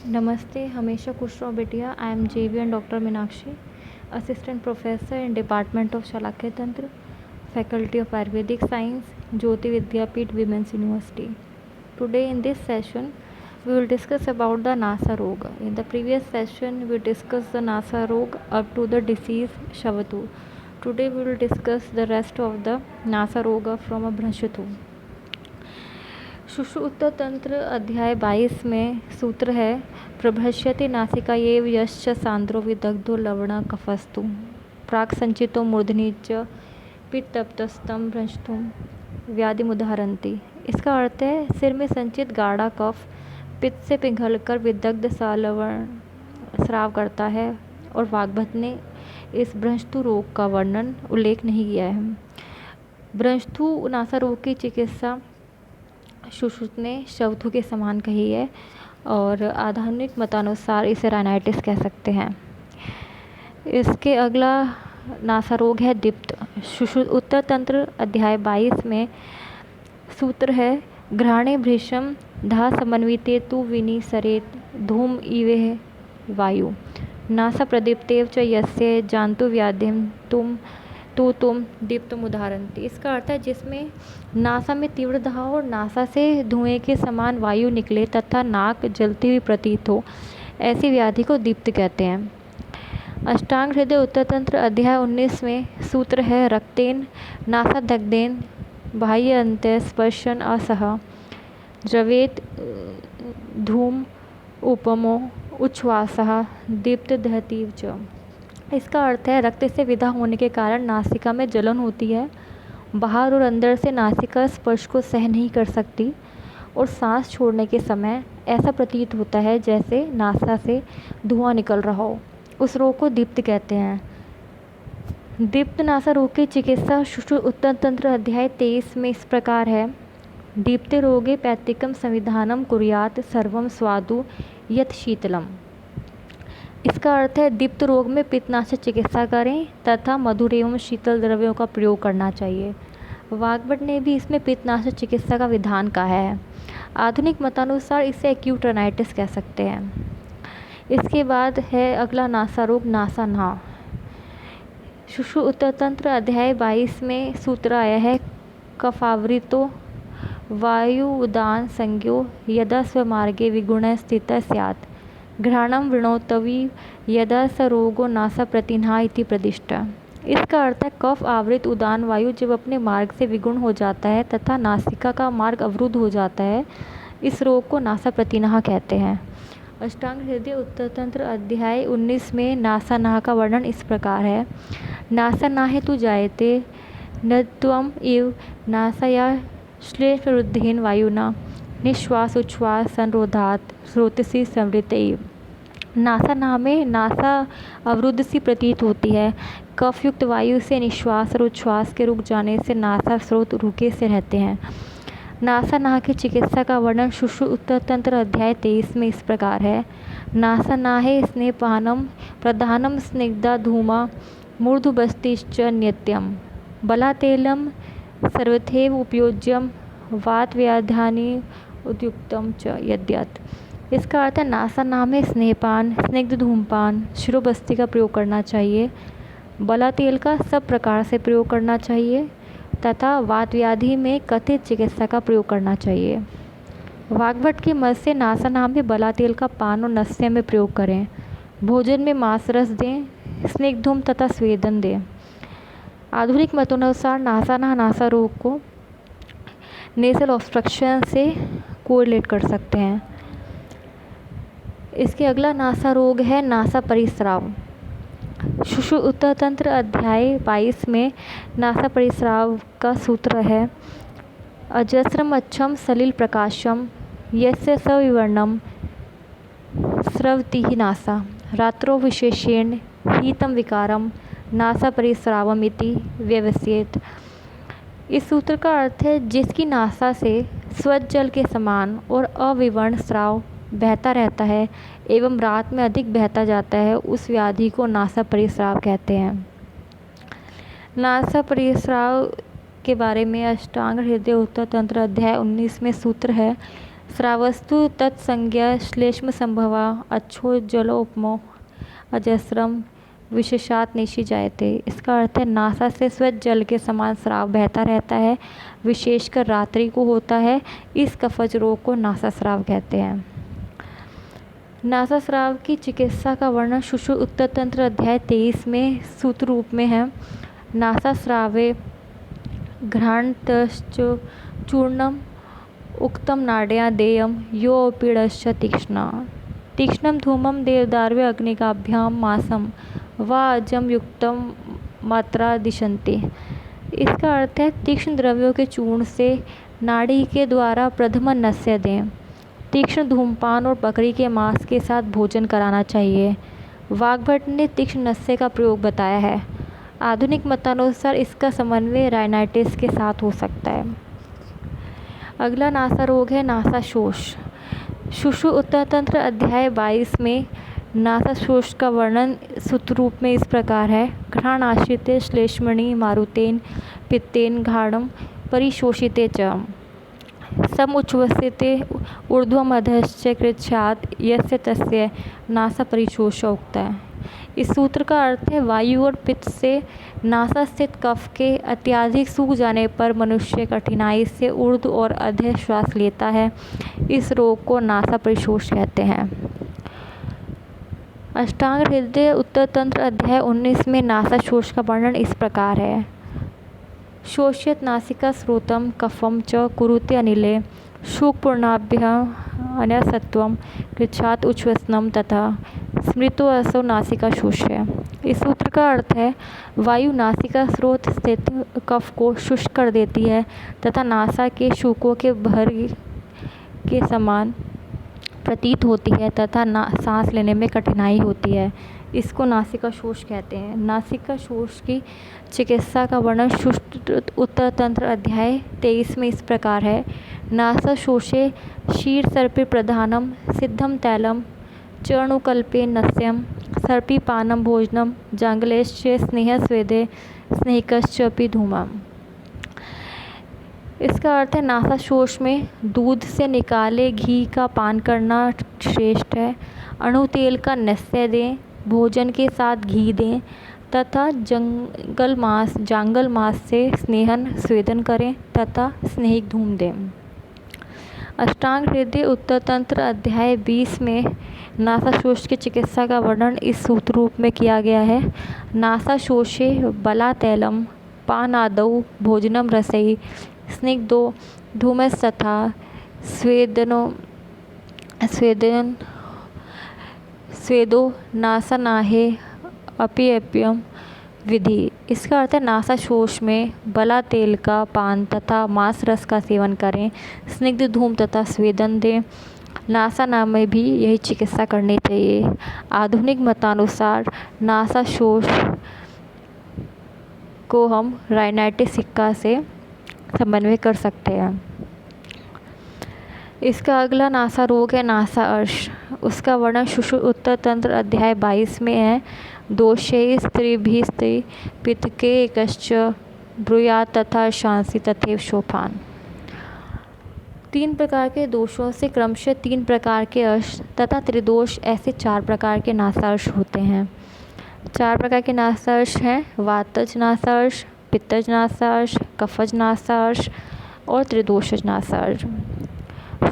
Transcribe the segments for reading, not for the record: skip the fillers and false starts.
नमस्ते, हमेशा खुश रहो बिटिया। I am JVN doctor Meenakshi, assistant professor in department of Shalakya Tantra, faculty of Ayurvedic Science, Jyoti Vidyapeeth Women's University. Today in this session, we will discuss about the Nasa Roga. In the previous session, we discussed the Nasa Roga up to the disease Shavatu. Today we will discuss the rest of the Nasa Roga from a Bhrashatu. Sushruta तंत्र अध्याय 22 में सूत्र है प्रभष्यति नासिकायेव यश्च सांद्रो विदग्धो लवण कफस्तु प्राक संचितो मूर्धनि च पित्तप्तस्तम भ्रंशतुम व्याधिमुदाहरन्ति। इसका अर्थ है सिर में संचित गाढ़ा कफ पित्त से पिघलकर विदग्ध सा लवण स्राव करता है और वाग्भट ने इस भ्रंशतु रोग का वर्णन उल्लेख नहीं किया है। भ्रंशतु नासा रोग की चिकित्सा सुश्रुत ने शवथु के समान कही है और आधुनिक मतानुसार इसे राइनाइटिस कह सकते हैं। इसके अगला नासा रोग है दिप्त। सुश्रुत उत्तर तंत्र अध्याय 22 में सूत्र है घ्राणे भृशम धा समन्विते तु विनी सरेत धूम इवे वायु नासा प्रदीप्तेव च यस्य जानतु व्याधिम तुम दीप्तम उदाहरन्ति। इसका अर्थ है जिसमें नासा में तीव्र दाह और नासा से धुएं के समान वायु निकले तथा नाक जलती हुई प्रतीत हो, ऐसी व्याधि को दीप्त कहते हैं। अष्टांग हृदय उत्तर तंत्र अध्याय 19 में सूत्र है रक्तेन नासा दग्धेन बाह्य अंत्य स्पर्शन असह द्रवेत धूम उपमो उच्छ्वासः दीप्त दहतीव च। इसका अर्थ है रक्त से विदा होने के कारण नासिका में जलन होती है, बाहर और अंदर से नासिका स्पर्श को सह नहीं कर सकती और सांस छोड़ने के समय ऐसा प्रतीत होता है जैसे नासा से धुआं निकल रहा हो। उस रोग को दीप्त कहते हैं। दीप्त नासा रोग की चिकित्सा सुश्रुत उत्तर तंत्र अध्याय 23 में इस प्रकार है दीप्ते रोगे पैतिकम संविधानम कुर्यात सर्वम स्वादु यत शीतलम। इसका अर्थ है दीप्त रोग में पित्तनाशक चिकित्सा करें तथा मधुर एवं शीतल द्रव्यों का प्रयोग करना चाहिए। वाग्भट ने भी इसमें पित्तनाशक चिकित्सा का विधान कहा है। आधुनिक मतानुसार इसे एक्यूट राइनाइटिस कह सकते हैं। इसके बाद है अगला नासा रोग नासा नाह। सुश्रुत उत्तर तंत्र अध्याय 22 में सूत्र आया है कफावृतो वायु उदान संज्ञो यदा स्वमार्गे विगुण स्थित स्यात् घ्राणम वृणोतवी यदा स रोगो नासा प्रतिन्हा इति प्रतिष्ठा। इसका अर्थ है कफ आवृत उदान वायु जब अपने मार्ग से विगुण हो जाता है तथा नासिका का मार्ग अवरुद्ध हो जाता है, इस रोग को नासा प्रतिन्हा कहते हैं। अष्टांग हृदय उत्तर तंत्र अध्याय 19 में नासा नाह का वर्णन इस प्रकार है नासा नाहे तु जायते न त्वम इव नासाया श्लेषवृद्धेन वायुना निश्वास उच्छ्वास संरोधात स्रोतसी समृत। नासा नाह में नासा अवरुद्ध सी प्रतीत होती है। कफयुक्त वायु से निश्वास और उच्छ्वास के रुक जाने से नासा स्रोत रुके से रहते हैं। नासा नाह की चिकित्सा का वर्णन सुश्रुत उत्तर तंत्र अध्याय 23 में इस प्रकार है नासा नाहे स्नेहपानम प्रधानम स्निग्धा धूमा मूर्धुबस्तिश्च नित्यम बलातेलम सर्वथैव उपयोज्यम वात व्याधानि उद्युक्तम च यद्यत। इसका अर्थ है नासा नाह में स्नेहपान स्निग्ध धूमपान शिरोबस्ती का प्रयोग करना चाहिए, बला तेल का सब प्रकार से प्रयोग करना चाहिए तथा वात व्याधि में कथित चिकित्सा का प्रयोग करना चाहिए। वाग्भट के मत से नासा नाह में बला तेल का पान और नस्य में प्रयोग करें, भोजन में मांस रस दें, स्निग्धूम तथा स्वेदन दें। आधुनिक मतोनुसार नासा नाह नासा रोग को नेसल ऑब्स्ट्रक्शन से कोरिलेट कर सकते हैं। इसके अगला नासा रोग है नासा परिस्राव। सुश्रुत उत्तर तंत्र अध्याय 22 में नासा परिस्राव का सूत्र है अजस्रम अच्छम सलिल प्रकाशम यस्य सविवर्णम स्रवति नासा रात्रो विशेषेण हीतम विकारम नासा परिस्रावम इति व्यवस्येत। इस सूत्र का अर्थ है जिसकी नासा से स्वच्छ जल के समान और अविवर्ण स्राव बहता रहता है एवं रात में अधिक बहता जाता है, उस व्याधि को नासा परिस्राव कहते हैं। नासा परिस्राव के बारे में अष्टांग हृदय उत्तर तंत्र अध्याय 19 में सूत्र है श्रावस्तु तत्संज्ञा श्लेष्म संभवा अच्छो जलोपमो अजस्रम विशेषात निशी जायते। इसका अर्थ है नासा से स्वच्छ जल के समान स्राव बहता रहता है, विशेषकर रात्रि को होता है। इस कफज रोग को नासा स्राव कहते हैं। नासा स्राव की चिकित्सा का वर्णन शुशु उत्तर तंत्र अध्याय 23 में सूत्र रूप में है। नासा स्रावे घ्राणतश्च चूर्णम उक्तम नाड्या देयम यो पीड़श्च तीक्ष्णम धूमम देवदार्व्य अग्निकाभ्याम मासम वा अजम युक्तम मात्रा दिशन्ति। इसका अर्थ है तीक्ष्ण द्रव्यों के चूर्ण से नाड़ी के द्वारा प्रथमन नस्य दें। तीक्ष्ण धूमपान और बकरी के मांस के साथ भोजन कराना चाहिए। वाग्भट ने तीक्ष्ण नस्य का प्रयोग बताया है। आधुनिक मतानुसार इसका समन्वय राइनाइटिस के साथ हो सकता है। अगला नासा रोग है नासा शोष। शुशु उत्तरतंत्र अध्याय 22 में नासा शोष का वर्णन सूत्र रूप में इस प्रकार है। घ्राण आश्रिते श्लेष्मणि मारुतेन पित्तेन घाणम परिशोषिते च समुच्छ्वसिते ऊर्ध्वमधश्च कृच्छ्रात् यस्य तस्य नासा परिशोष उक्ता है। इस सूत्र का अर्थ है वायु और पित्त से नासा स्थित कफ के अत्यधिक सूख जाने पर मनुष्य कठिनाई से ऊर्ध्व और अधः श्वास लेता है। इस रोग को नासा परिशोष कहते हैं। अष्टांग हृदय उत्तर तंत्र अध्याय 19 में नासा शोष का वर्णन इस प्रकार है। शोष्यत नासिका स्रोतम कफम च कुरुते अनिले शोकपूर्णाभ्य अन्यसत्वम कृच्छ्रात् उच्छ्वसनम तथा स्मृतो असो नासिका शोष्य। इस सूत्र का अर्थ है वायु नासिका स्रोत स्थित कफ को शुष्क कर देती है तथा नासा के शूकों के भर के समान प्रतीत होती है तथा सांस लेने में कठिनाई होती है। इसको नासिका शोष कहते हैं। नासिका शोष की चिकित्सा का वर्णन शुष्क उत्तर तंत्र अध्याय 23 में इस प्रकार है। नासा शोषे शीर सर्पे प्रधानम सिद्धम तैलम चर्णुकल्पे नस्यम सर्पीपानम भोजनम जांगलेश्च स्नेह स्वेदे स्नेहिकश्चपि धूमम। इसका अर्थ है नासा शोष में दूध से निकाले घी का पान करना श्रेष्ठ है। अणु तेल का नस्य दें, भोजन के साथ घी दें तथा जांगल मांस से स्नेहन स्वेदन करें तथा स्नेहिक धूम दें। अष्टांग हृदय उत्तर तंत्र अध्याय 20 में नासा शोष की चिकित्सा का वर्णन इस सूत्र रूप में किया गया है। नासा शोषे बला तैलम पानादौ भोजनम रसई स्निग्धो धूमस्तथा स्वेदो नासानाहे अप्यम विधि। इसका अर्थ है नासा शोष में बला तेल का पान तथा मांस रस का सेवन करें, स्निग्ध धूम तथा स्वेदन दें। नासा नाम में भी यही चिकित्सा करनी चाहिए। आधुनिक मतानुसार नासा शोष को हम राइनाइटिस सिक्का से समन्वय कर सकते हैं। इसका अगला नासा रोग है नासा अर्श। उसका वर्णन शुशु उत्तर तंत्र अध्याय 22 में है। दोषे स्त्रीभिस्त्री पितके एकश्च ब्रूयात् तथा शांसी तथैव शोफान। 3 प्रकार के दोषों से क्रमशः 3 प्रकार के अर्श तथा त्रिदोष ऐसे 4 प्रकार के नासार्श होते हैं। 4 प्रकार के नासार्श हैं वातज नासार्श, पित्तज नासार्श, कफज नासार्श और त्रिदोषज नासार्श।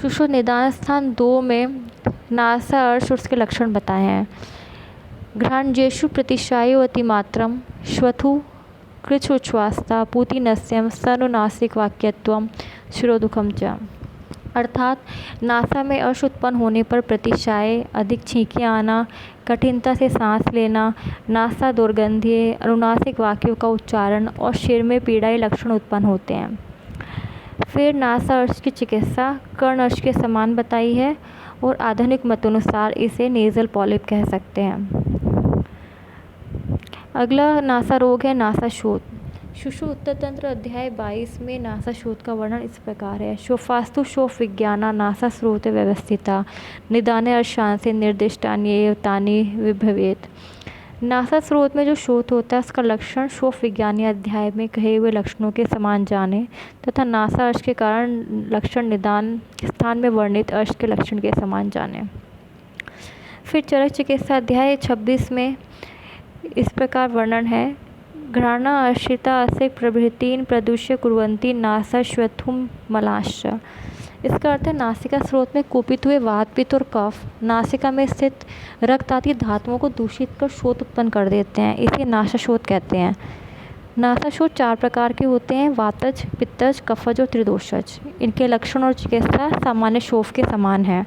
शुशु निदान स्थान 2 में नासा अर्श और उसके लक्षण बताए हैं। घ्राणजेषु प्रतिशायो अतिमात्रम श्वथु कृच्छ्वास्ता पूतिनस्यम सनुनासिक वाक्यत्वम शिरोदुखम च। अर्थात नासा में अर्श उत्पन्न होने पर प्रतिशाय, अधिक छींकें आना, कठिनता से सांस लेना, नासा दुर्गंधीय, अनुनासिक वाक्यों का उच्चारण और सिर में पीड़ाई लक्षण उत्पन्न होते हैं। फिर नासा अर्श की चिकित्सा कर्ण अर्श के समान बताई है और आधुनिक मतानुसार इसे नेज़ल पॉलिप कह सकते हैं। अगला नासा रोग है नासा शोथ। शुशु उत्तर तंत्र अध्याय 22 में नासा शोथ का वर्णन इस प्रकार है। शोफास्तु शोफ विज्ञाना नासा स्रोत व्यवस्थिता निदाने अर्शांसे निर्दिष्टानि एव तानि विभवेत्। नासा स्रोत में जो शोध होता है उसका लक्षण शोध विज्ञानी अध्याय में कहे हुए लक्षणों के समान जाने तथा नासा अर्श के कारण लक्षण निदान स्थान में वर्णित अर्श के लक्षण के समान जाने। फिर चरक चिकित्सा अध्याय 26 में इस प्रकार वर्णन है। घ्राणा आश्रिता असे प्रभृतीन प्रदूष्य कुर्वन्ति नासा श्वथुम मलाश्च। इसका अर्थ है नासिका स्रोत में कुपित हुए वात पित्त और कफ नासिका में स्थित रक्त आदि धातुओं को दूषित कर शोथ उत्पन्न कर देते हैं, इसे नासा शोथ कहते हैं। नासा शोथ 4 प्रकार के होते हैं, वातज, पित्तज, कफज और त्रिदोषज। इनके लक्षण और चिकित्सा सामान्य शोथ के समान है।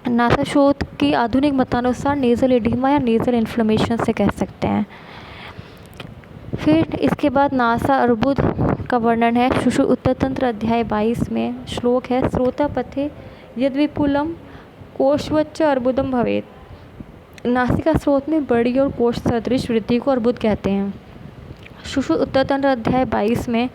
नासा शोथ की आधुनिक मतानुसार नेज़ल एडिमा या नेज़ल इन्फ्लेमेशन से कह सकते हैं। फिर इसके बाद नासा अर्बुद का वर्णन है। शुश्रु उत्तरतंत्र अध्याय 22 में श्लोक है। श्रोता पथे यद्विपुलम कोशवच्च अर्बुदम भवेत्। नासिका स्रोत में बड़ी और कोश सदृश वृद्धि को अर्बुद कहते हैं। शुश्रु उत्तरतंत्र अध्याय 22 में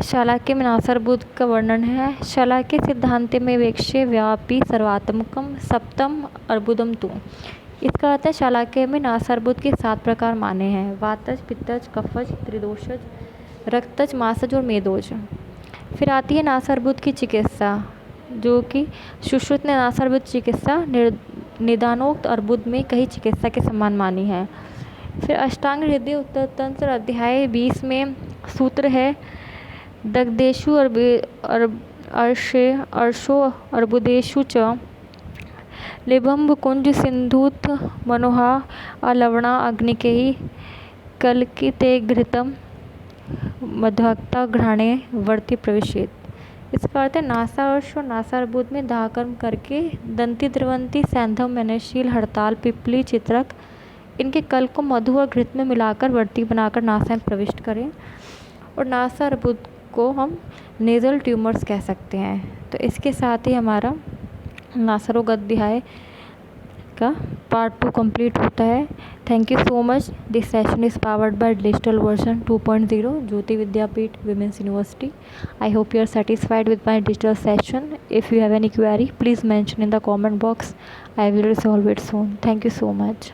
शालाक्य में नासार्बुद का वर्णन है। शालाक्य सिद्धांत में वेक्ष्य व्यापी सर्वात्मकम सप्तम अर्बुदम तु। इसका अर्थ है शालाक्य में नासार्बुद के 7 प्रकार माने हैं, वातज, पित्तज, कफज, त्रिदोषज, रक्तज, मासज और मेदोज। फिर आती है नासार्बुद की चिकित्सा, जो कि सुश्रुत ने नासार्बुद चिकित्सा निदानोक्त अर्बुद में कई चिकित्सा के समान मानी है। फिर अष्टांग हृदय उत्तरतंत्र अध्याय 20 में सूत्र है। दग्धेषु अर्शो अर्बुदेषु च लिबम्ब कुंज सिंधुत मनोहा अलवणा अग्निकेहि कलकिते घृतम मध्वक्ता घ्राणे वर्ति प्रविशेत। इसका अर्थ है नासा अर्श और नासार्बुद में दाहकर्म करके दंती द्रवंती सैंधव मैनशील हड़ताल पिपली चित्रक इनके कल को मधु और घृत में मिलाकर वर्ती बनाकर नासा में प्रविष्ट करें। और नासार्बुद को हम नेज़ल ट्यूमर्स कह सकते हैं। तो इसके साथ ही हमारा नासारोग अध्याय का पार्ट 2 कंप्लीट होता है। Thank you so much. This session is powered by digital version 2.0 Jyoti Vidyapeeth women's university. I hope you are satisfied with my digital session. If you have any query, please mention in the comment box. I will resolve it soon. Thank you so much.